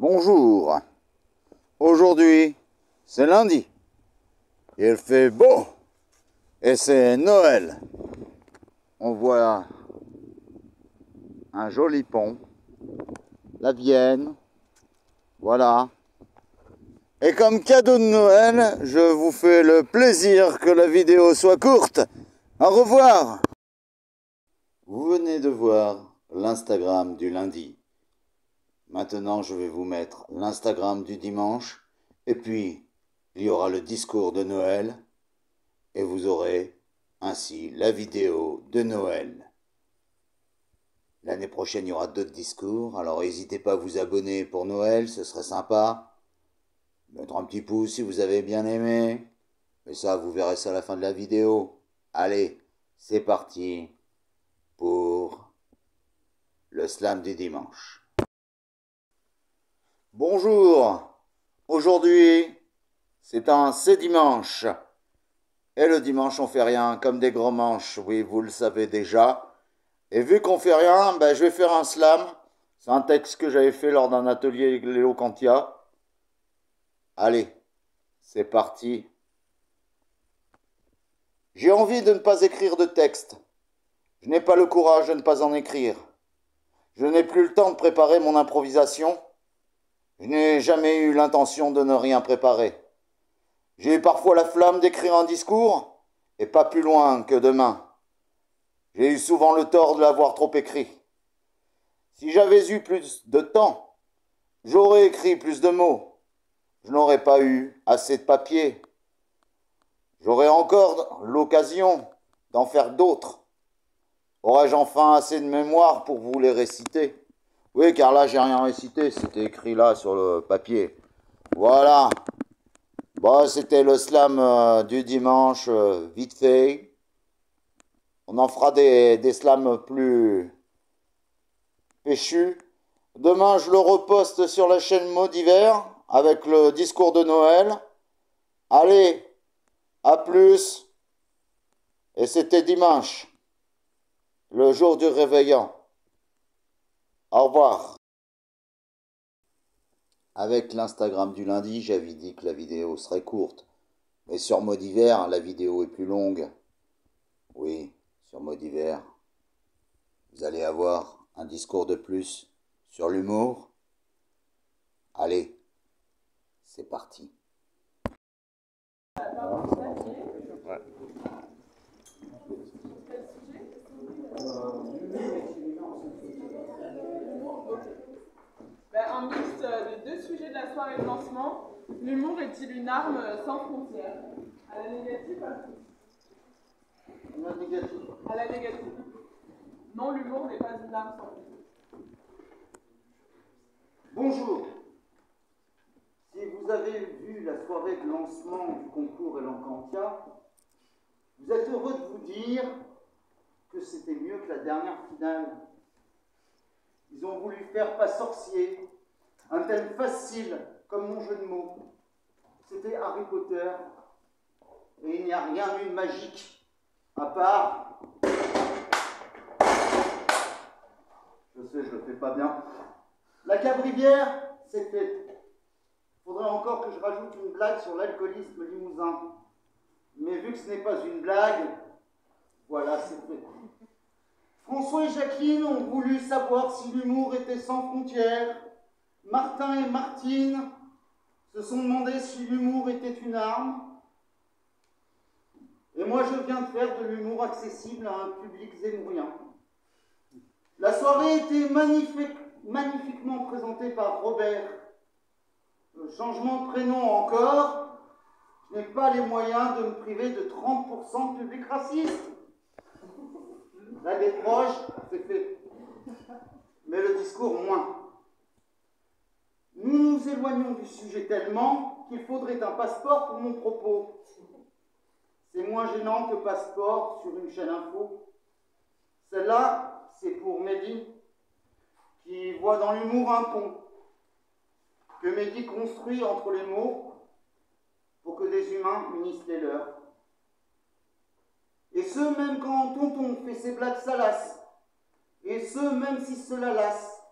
Bonjour, aujourd'hui c'est lundi, il fait beau et c'est Noël. On voit un joli pont, la Vienne, voilà. Et comme cadeau de Noël, je vous fais le plaisir que la vidéo soit courte. Au revoir. Vous venez de voir l'Instagram du lundi. Maintenant, je vais vous mettre l'Instagram du dimanche. Et puis, il y aura le discours de Noël. Et vous aurez ainsi la vidéo de Noël. L'année prochaine, il y aura d'autres discours. Alors, n'hésitez pas à vous abonner pour Noël, ce serait sympa. Mettre un petit pouce si vous avez bien aimé. Et ça, vous verrez ça à la fin de la vidéo. Allez, c'est parti pour le slam du dimanche. Bonjour, aujourd'hui c'est dimanche. Et le dimanche on fait rien, comme des gros manches, oui vous le savez déjà. Et vu qu'on fait rien, je vais faire un slam. C'est un texte que j'avais fait lors d'un atelier Léo Cantia. Allez, c'est parti. J'ai envie de ne pas écrire de texte. Je n'ai pas le courage de ne pas en écrire. Je n'ai plus le temps de préparer mon improvisation. Je n'ai jamais eu l'intention de ne rien préparer. J'ai eu parfois la flamme d'écrire un discours, et pas plus loin que demain. J'ai eu souvent le tort de l'avoir trop écrit. Si j'avais eu plus de temps, j'aurais écrit plus de mots. Je n'aurais pas eu assez de papier. J'aurais encore l'occasion d'en faire d'autres. Aurais-je enfin assez de mémoire pour vous les réciter? Oui, car là, j'ai rien récité, c'était écrit là sur le papier. Voilà. Bon, c'était le slam du dimanche, vite fait. On en fera des slams plus péchus. Demain, je le reposte sur la chaîne Mots d'hiver avec le discours de Noël. Allez, à plus. Et c'était dimanche, le jour du réveillon. Au revoir. Avec l'Instagram du lundi, j'avais dit que la vidéo serait courte. Mais sur Mots d'hiver, la vidéo est plus longue. Oui, sur Mots d'hiver, vous allez avoir un discours de plus sur l'humour. Allez, c'est parti. Ouais. Un mix des deux sujets de la soirée de lancement. L'humour est-il une arme sans frontières? À la négative, à la négative. Non, l'humour n'est pas une arme sans frontières. Bonjour. Si vous avez vu la soirée de lancement du concours Élan Cantia, vous êtes heureux de vous dire que c'était mieux que la dernière finale. Ils ont voulu faire pas sorcier, un thème facile comme mon jeu de mots. C'était Harry Potter et il n'y a rien eu de magique à part... Je sais, je le fais pas bien. La cabrivière, c'est fait. Faudrait encore que je rajoute une blague sur l'alcoolisme limousin. Mais vu que ce n'est pas une blague, voilà, c'est fait. François et Jacqueline ont voulu savoir si l'humour était sans frontières. Martin et Martine se sont demandé si l'humour était une arme. Et moi, je viens de faire de l'humour accessible à un public zémourien. La soirée était magnifiquement présentée par Robert. Le changement de prénom encore, je n'ai pas les moyens de me priver de 30% de public raciste. La des proches, c'est fait. Mais le discours, moins. Nous nous éloignons du sujet tellement qu'il faudrait un passeport pour mon propos. C'est moins gênant que passeport sur une chaîne info. Celle-là, c'est pour Mehdi, qui voit dans l'humour un pont, que Mehdi construit entre les mots pour que des humains unissent les leurs. Et ce, même quand Tonton fait ses blagues salaces, et ce, même si cela lasse,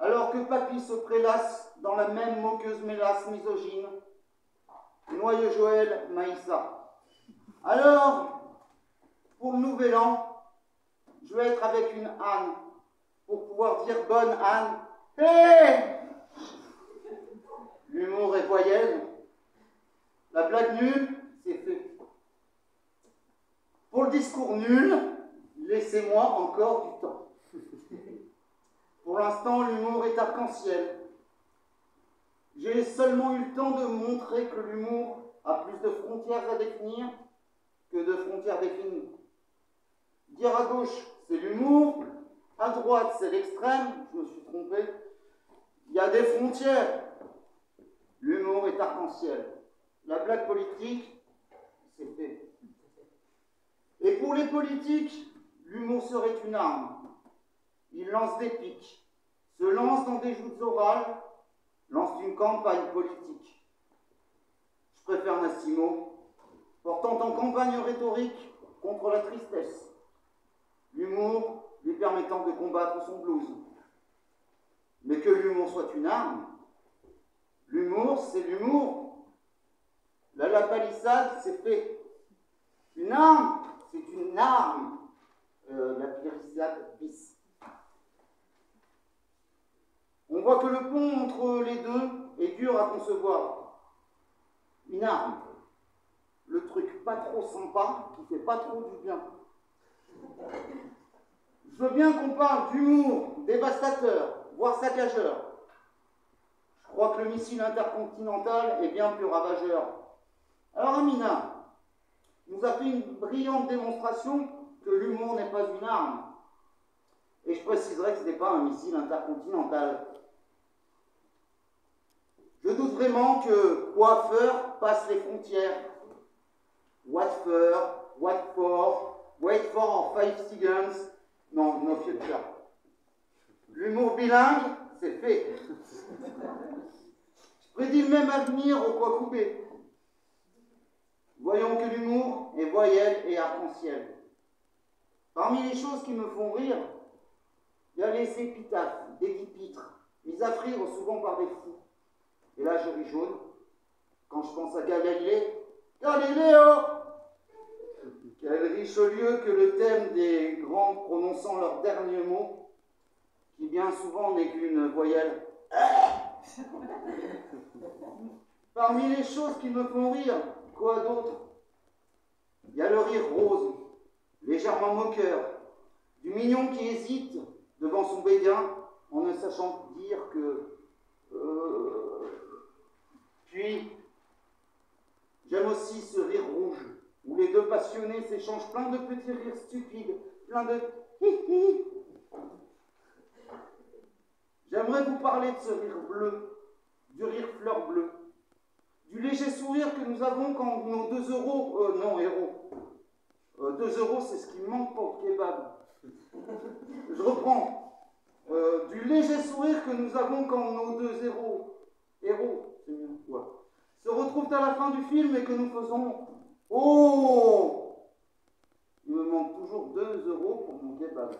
Alors que papy se prélasse dans la même moqueuse mélasse misogyne, noyeux Joël Maïssa. Alors, pour le nouvel an, je vais être avec une Anne, pour pouvoir dire bonne Anne. Hé! L'humour est voyelle. La blague nulle, c'est fait. Pour le discours nul, laissez-moi encore du temps. Pour l'instant, l'humour est arc-en-ciel. J'ai seulement eu le temps de montrer que l'humour a plus de frontières à définir que de frontières définies. Dire à gauche, c'est l'humour, à droite, c'est l'extrême, je me suis trompé. Il y a des frontières. L'humour est arc-en-ciel. La blague politique, c'est fait. Et pour les politiques, l'humour serait une arme. Ils lancent des pics, se lancent dans des joutes orales, lancent une campagne politique. Je préfère Massimo, portant en campagne rhétorique contre la tristesse. L'humour lui permettant de combattre son blues. Mais que l'humour soit une arme, l'humour, c'est l'humour. La palissade, c'est fait. Une arme, c'est une arme. La palissade bis. On voit que le pont entre les deux est dur à concevoir. Une arme, le truc pas trop sympa qui fait pas trop du bien. Je veux bien qu'on parle d'humour dévastateur, voire saccageur. Je crois que le missile intercontinental est bien plus ravageur. Alors Amina nous a fait une brillante démonstration que l'humour n'est pas une arme. Et je préciserai que ce n'est pas un missile intercontinental. Je doute vraiment que coiffeur passe les frontières. What for, wait for 5 seconds. Non, no future. L'humour bilingue, c'est fait. Je prédis le même avenir au Kwakubé. Voyons que l'humour est voyelle et arc-en-ciel. Parmi les choses qui me font rire, il y a les épitaphes, des guipitres, mis à frire souvent par des fous. Et là, je ris jaune quand je pense à Galilée. Galiléo! Quel Richelieu que le thème des grands prononçant leurs derniers mots, qui bien souvent n'est qu'une voyelle. Parmi les choses qui me font rire, quoi d'autre? Il y a le rire rose, légèrement moqueur, du mignon qui hésite devant son béguin en ne sachant dire que... Puis, j'aime aussi ce rire rouge, où les deux passionnés s'échangent plein de petits rires stupides, plein de hi-hi. J'aimerais vous parler de ce rire bleu, du rire fleur bleue, du léger sourire que nous avons quand nos 2 euros, non, héros, 2 euros, c'est ce qui manque pour le kebab. Je reprends. Du léger sourire que nous avons quand nos 2 héros, c'est mieux, ouais, se retrouvent à la fin du film et que nous faisons « Oh !» Il me manque toujours 2 euros pour mon kebab.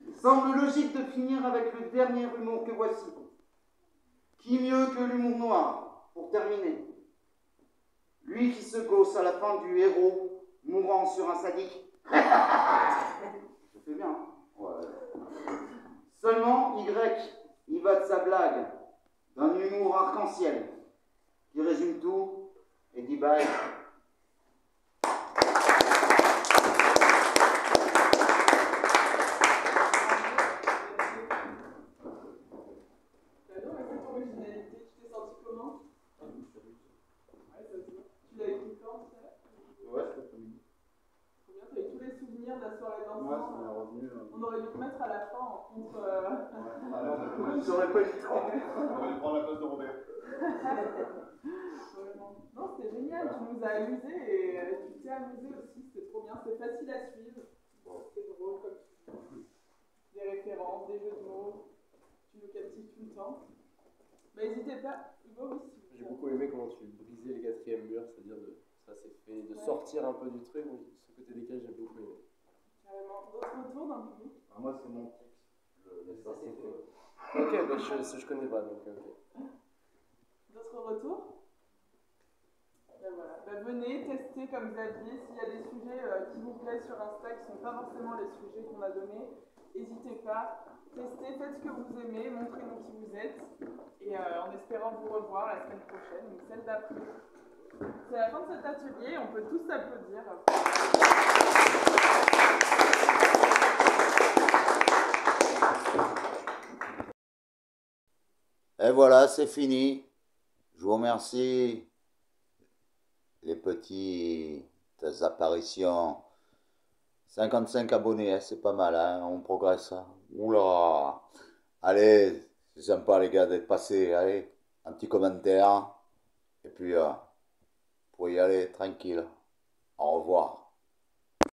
Il semble logique de finir avec le dernier humour que voici. Qui mieux que l'humour noir, pour terminer? Lui qui se gausse à la fin du héros, mourant sur un sadique. Je fais bien, hein? Ouais. Seulement, il va de sa blague, d'un humour arc-en-ciel, qui résume tout et dit bye. On aurait dû te mettre à la fin en contre. J'aurais pas eu le temps. On va lui prendre la place de Robert. Non, c'était génial, tu nous as amusés et tu t'es amusé aussi, c'était trop bien, c'est facile à suivre. C'est drôle comme tu dis. Des références, des jeux de mots, tu nous captives tout le temps. Bah, n'hésitez pas, Hugo aussi. J'ai beaucoup aimé comment tu brisais les quatrièmes murs, c'est-à-dire ça c'est fait, de sortir un peu du truc, ce côté décalé j'ai beaucoup aimé. Carrément. D'autres retours dans le public? Moi, c'est mon tips. d'accord. Ok, bah, je connais pas, donc ok. D'autres retours? Ben voilà. Ben venez tester comme Xavier. S'il y a des sujets qui vous plaisent sur Insta, qui ne sont pas forcément les sujets qu'on a donnés, n'hésitez pas. Testez, faites ce que vous aimez, montrez-nous qui vous êtes. Et en espérant vous revoir la semaine prochaine ou celle d'après. C'est la fin de cet atelier, on peut tous s'applaudir. Et voilà, c'est fini. Je vous remercie les petites apparitions. 55 abonnés, hein, c'est pas mal, hein, on progresse. Hein. Oula! Allez, c'est sympa les gars d'être passés. Allez, un petit commentaire. Et puis, pour y aller tranquille. Au revoir.